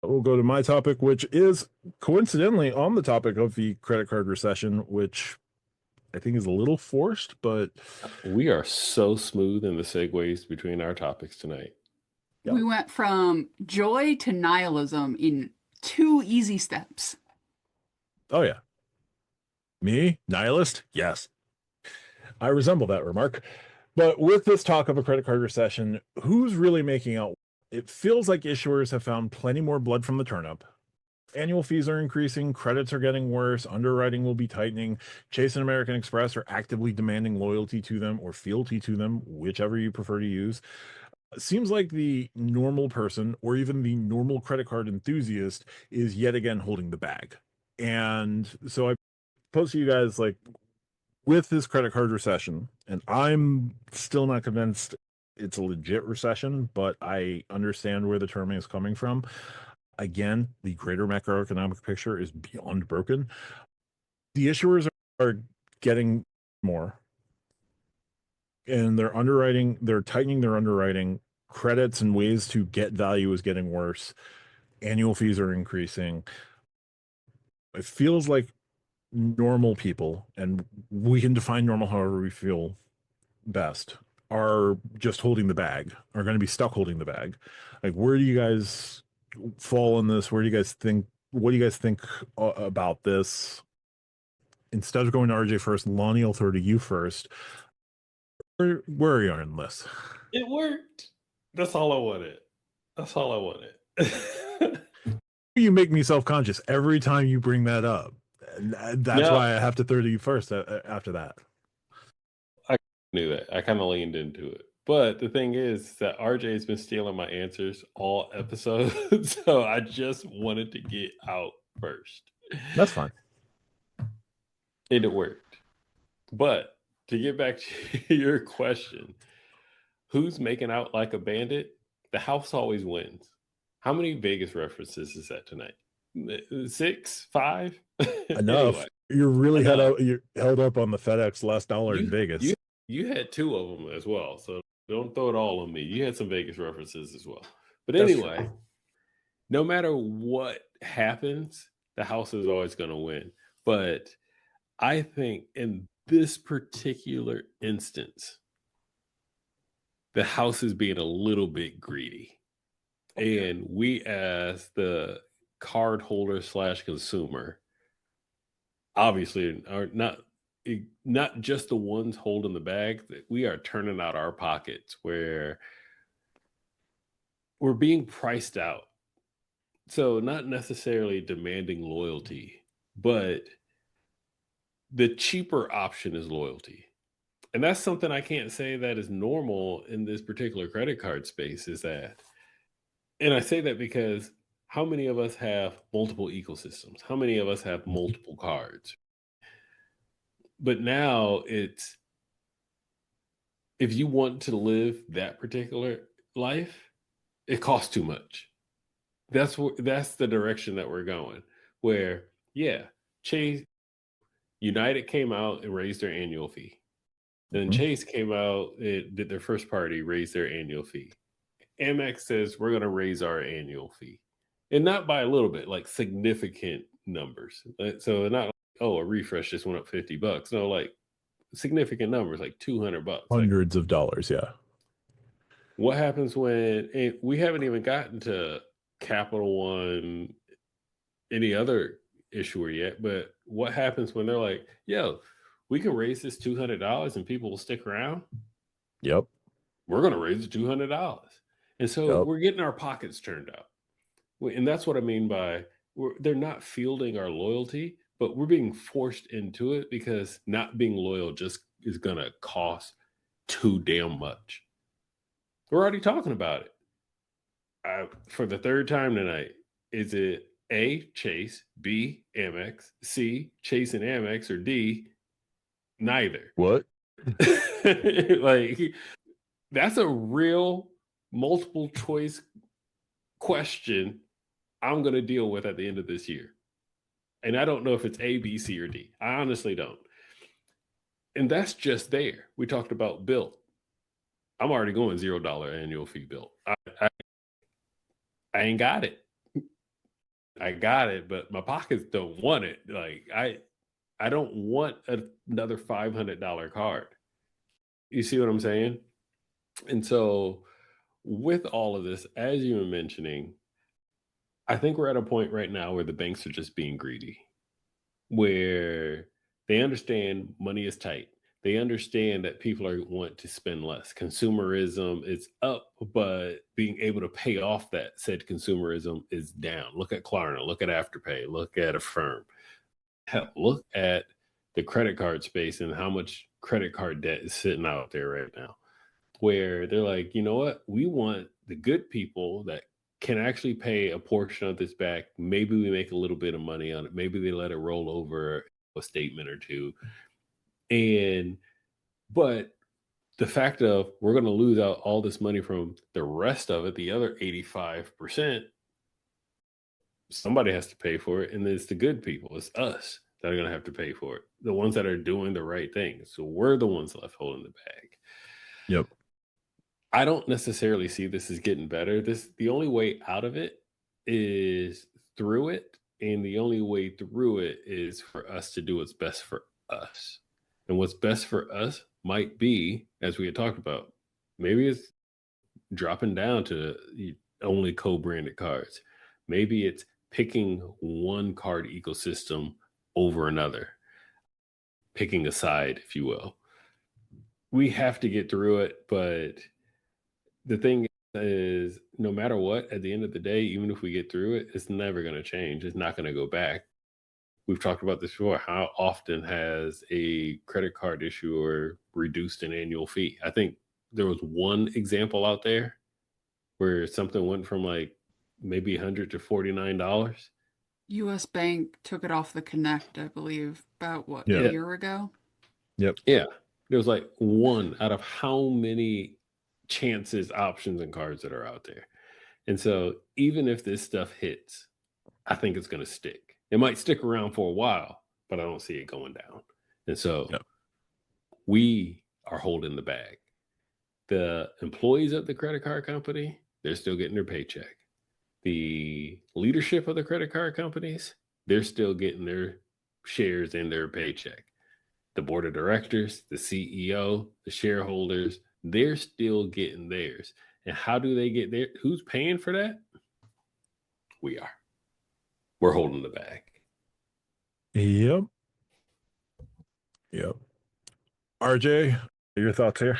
We'll go to my topic, which is coincidentally on the topic of the credit card recession, which I think is a little forced, but We are so smooth in the segues between our topics tonight. yeah. We went from joy to nihilism in 2 easy steps. Oh yeah. Me, nihilist? Yes. I resemble that remark. But with this talk of a credit card recession, who's really making out? It feels like issuers have found plenty more blood from the turnip. Annual fees are increasing, credits are getting worse, underwriting will be tightening. Chase and American Express are actively demanding loyalty to them or fealty to them, whichever you prefer to use. It seems like the normal person or even the normal credit card enthusiast is yet again holding the bag. And so I pose to you guys, like, with this credit card recession, and I'm still not convinced it's a legit recession, but I understand where the term is coming from. Again, the greater macroeconomic picture is beyond broken. The issuers are getting more, and they're tightening their underwriting. Credits and ways to get value is getting worse. Annual fees are increasing. It feels like normal people, and we can define normal however we feel best, are just holding the bag, are going to be stuck holding the bag. Like, where do you guys fall in this? Where do you guys think? What do you guys think about this? Instead of going to RJ first, Lonnie, I'll throw to you first. Where are you on this? It worked. That's all I wanted. That's all I wanted. You make me self-conscious every time you bring that up. And that's No, why I have to throw to you first after that. I knew that. I kind of leaned into it. But the thing is that RJ has been stealing my answers all episodes. So I just wanted to get out first. That's fine. And it worked. But to get back to your question, who's making out like a bandit? The house always wins. How many Vegas references is that tonight? 6, 5? Enough. Anyway, You're really enough. you're held up on the FedEx last dollar in You you Vegas. you had 2 of them as well, so don't throw it all on me. You had some Vegas references as well. But That's true. anyway, no matter what happens, the house is always going to win. But I think in this particular instance, the house is being a little bit greedy. And we, as the card holder slash consumer, obviously are not just the ones holding the bag, that we are turning out our pockets where we're being priced out. So not necessarily demanding loyalty, but the cheaper option is loyalty. And that's something I can't say that is normal in this particular credit card space, is that, and I say that because how many of us have multiple ecosystems? How many of us have multiple cards? But now it's, if you want to live that particular life, it costs too much. That's the direction that we're going. Where, yeah, Chase United came out and raised their annual fee. Then Mhm. Chase came out and did their first party, raised their annual fee. Amex says we're going to raise our annual fee, and not by a little bit, like significant numbers. So not like, oh, a refresh just went up $50. No, like significant numbers, like $200. Like, Hundreds of dollars, yeah. what happens when, and we haven't even gotten to Capital One, any other issuer yet, but what happens when they're like, yo, we can raise this $200 and people will stick around? Yep. We're going to raise it $200. And so Yep. we're getting our pockets turned out. And that's what I mean by, they're not fielding our loyalty, but we're being forced into it because not being loyal just is going to cost too damn much. We're already talking about it. For the third time tonight, is it A, Chase, B, Amex, C, Chase and Amex, or D, neither? What? Like, that's a real multiple choice question I'm going to deal with at the end of this year. And I don't know if it's A, B, C, or D. I honestly don't. And that's just there. We talked about Built. I'm already going $0 annual fee Built. I ain't got it. I got it, but my pockets don't want it. Like I don't want another $500 card. You see what I'm saying? And so with all of this, as you were mentioning, I think we're at a point right now where the banks are just being greedy, where they understand money is tight. They understand that people are want to spend less. Consumerism is up, but being able to pay off that said consumerism is down. Look at Klarna, look at Afterpay, look at Affirm. Hell, look at the credit card space and how much credit card debt is sitting out there right now, where they're like, you know what? We want the good people that can actually pay a portion of this back. Maybe we make a little bit of money on it. Maybe they let it roll over a statement or two. And, but the fact of we're going to lose out all this money from the rest of it, the other 85%, somebody has to pay for it. And it's the good people, it's us that are going to have to pay for it. The ones that are doing the right thing. So we're the ones left holding the bag. Yep. I don't necessarily see this as getting better. The only way out of it is through it, and the only way through it is for us to do what's best for us. And what's best for us might be, as we had talked about, maybe it's dropping down to only co-branded cards. Maybe it's picking one card ecosystem over another, picking a side, if you will. We have to get through it, but the thing is, no matter what, at the end of the day, even if we get through it, it's never going to change. It's not going to go back. We've talked about this before. How often has a credit card issuer reduced an annual fee? I think there was one example out there where something went from like maybe $100 to $49. US Bank took it off the Connect, I believe, about what, Yeah. a year ago? Yep. Yeah. There was like one out of how many chances, options, and cards that are out there. And so even if this stuff hits, I think it's going to stick. It might stick around for a while, but I don't see it going down. And so Yep. we are holding the bag. The employees of the credit card company, they're still getting their paycheck. The leadership of the credit card companies, they're still getting their shares in their paycheck. The board of directors, the CEO, the shareholders, they're still getting theirs. And how do they get there? Who's paying for that? We are. We're holding the bag. Yep. Yep. RJ, your thoughts here?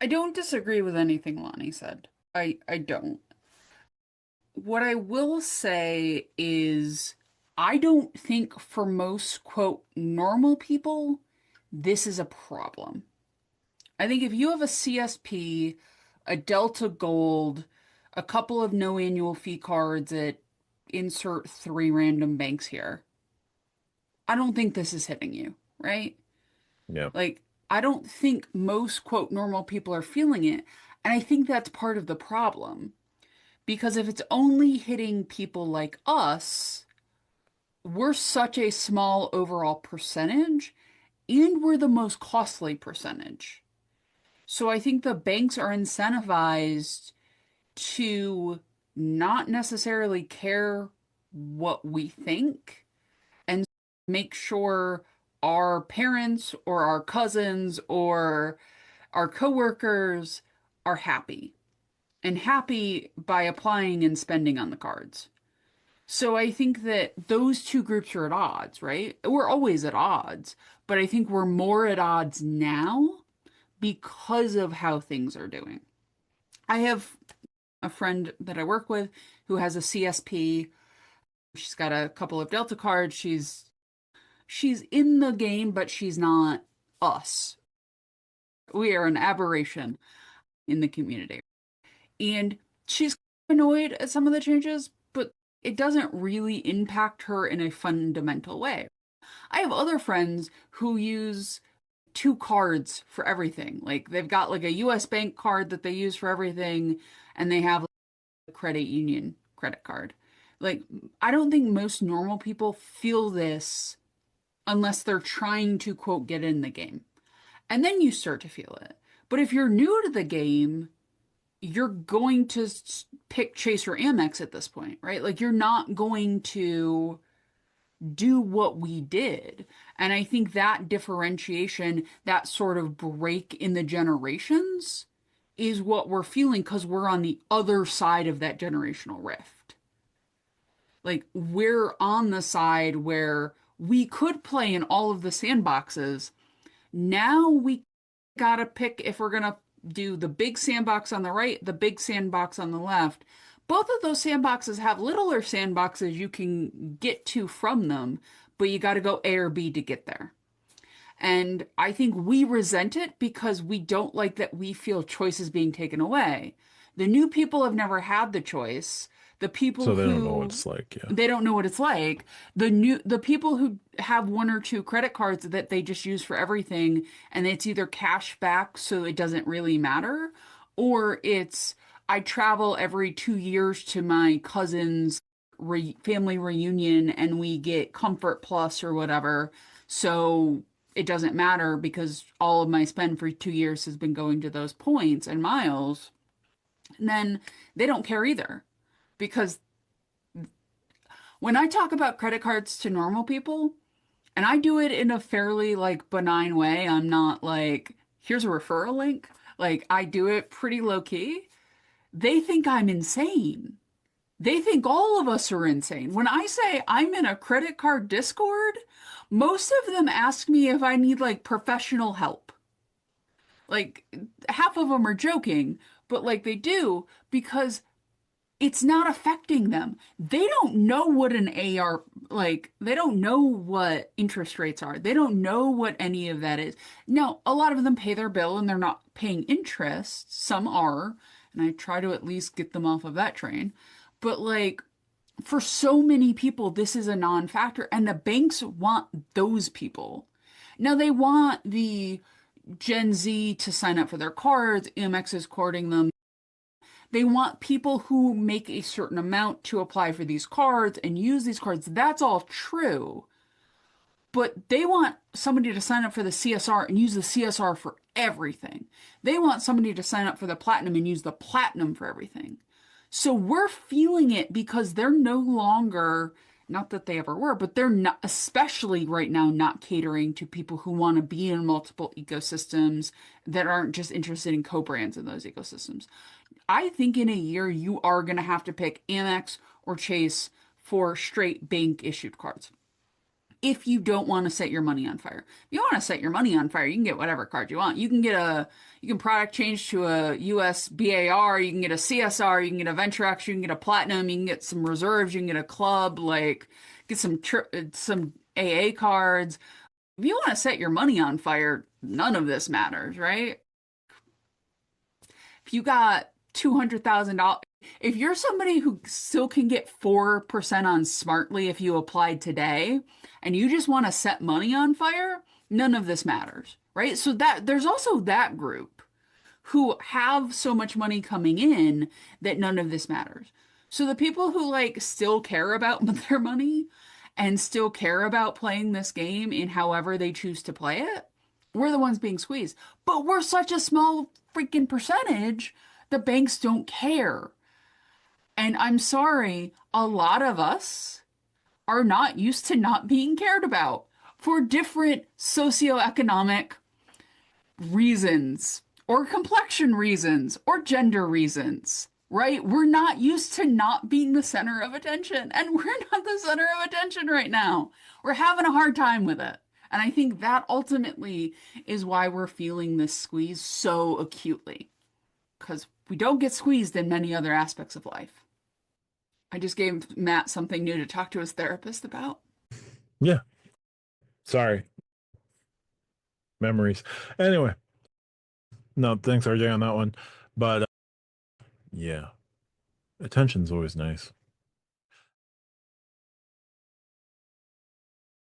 I don't disagree with anything Lonnie said. I don't. What I will say is, I don't think for most, quote, normal people, this is a problem. I think if you have a CSP, a Delta Gold, a couple of no annual fee cards at insert 3 random banks here, I don't think this is hitting you, right? Yeah. Like, I don't think most, quote, normal people are feeling it. And I think that's part of the problem. Because if it's only hitting people like us, we're such a small overall percentage, and we're the most costly percentage. So I think the banks are incentivized to not necessarily care what we think and make sure our parents or our cousins or our coworkers are happy, and happy by applying and spending on the cards. So I think that those two groups are at odds, right? We're always at odds, but I think we're more at odds now because of how things are doing. I have a friend that I work with who has a CSP. She's got a couple of Delta cards. She's in the game, but she's not us. We are an aberration in the community. And she's annoyed at some of the changes, but it doesn't really impact her in a fundamental way. I have other friends who use 2 cards for everything. Like they've got like a US Bank card that they use for everything, and they have a credit union credit card. Like, I don't think most normal people feel this unless they're trying to, quote, get in the game. And then you start to feel it. But if you're new to the game, you're going to pick Chase or Amex at this point, right? Like you're not going to do what we did. And I think that differentiation, that sort of break in the generations is what we're feeling because we're on the other side of that generational rift. Like we're on the side where we could play in all of the sandboxes. Now we gotta pick if we're gonna do the big sandbox on the right, the big sandbox on the left. Both of those sandboxes have littler sandboxes you can get to from them, but you got to go A or B to get there. And I think we resent it because we don't like that we feel choices being taken away. The new people have never had the choice. The people So they who don't know what it's like. Yeah. they don't know what it's like. The people who have one or two credit cards that they just use for everything, and it's either cash back, so it doesn't really matter, or it's I travel every 2 years to my cousin's family reunion, and we get Comfort Plus or whatever, so it doesn't matter because all of my spend for 2 years has been going to those points and miles. And then they don't care either because when I talk about credit cards to normal people, and I do it in a fairly like benign way, I'm not like, here's a referral link. Like I do it pretty low key. They think I'm insane. They think all of us are insane. When I say I'm in a credit card Discord, most of them ask me if I need like professional help. Like half of them are joking, but like they do because it's not affecting them. They don't know what an AR, like, they don't know what interest rates are. They don't know what any of that is. Now, a lot of them pay their bill and they're not paying interest. Some are, and I try to at least get them off of that train. But, like, for so many people, this is a non-factor, and the banks want those people. Now, they want the Gen Z to sign up for their cards. Amex is courting them. They want people who make a certain amount to apply for these cards and use these cards. That's all true. But they want somebody to sign up for the CSR and use the CSR for everything. They want somebody to sign up for the platinum and use the platinum for everything. So we're feeling it because they're no longer, not that they ever were, but they're not, especially right now, not catering to people who want to be in multiple ecosystems that aren't just interested in co-brands in those ecosystems. I think in a year you are going to have to pick Amex or Chase for straight bank issued cards. If you don't want to set your money on fire. If you want to set your money on fire, you can get whatever card you want. You can product change to a US BAR, you can get a CSR, you can get a VentureX, you can get a Platinum, you can get some reserves, you can get a club, like get some AA cards. If you want to set your money on fire, none of this matters, right? If you got $200,000, if you're somebody who still can get 4% on Smartly if you applied today and you just want to set money on fire, none of this matters, right? So that there's also that group who have so much money coming in that none of this matters. So the people who like still care about their money and still care about playing this game in however they choose to play it, we're the ones being squeezed. But we're such a small freaking percentage, the banks don't care. And I'm sorry, a lot of us are not used to not being cared about for different socioeconomic reasons, or complexion reasons, or gender reasons, right? We're not used to not being the center of attention, and we're not the center of attention right now. We're having a hard time with it. And I think that ultimately is why we're feeling this squeeze so acutely, because we don't get squeezed in many other aspects of life. I just gave Matt something new to talk to his therapist about. Yeah. Sorry. Memories. Anyway. No, thanks, RJ, on that one. But yeah, attention's always nice.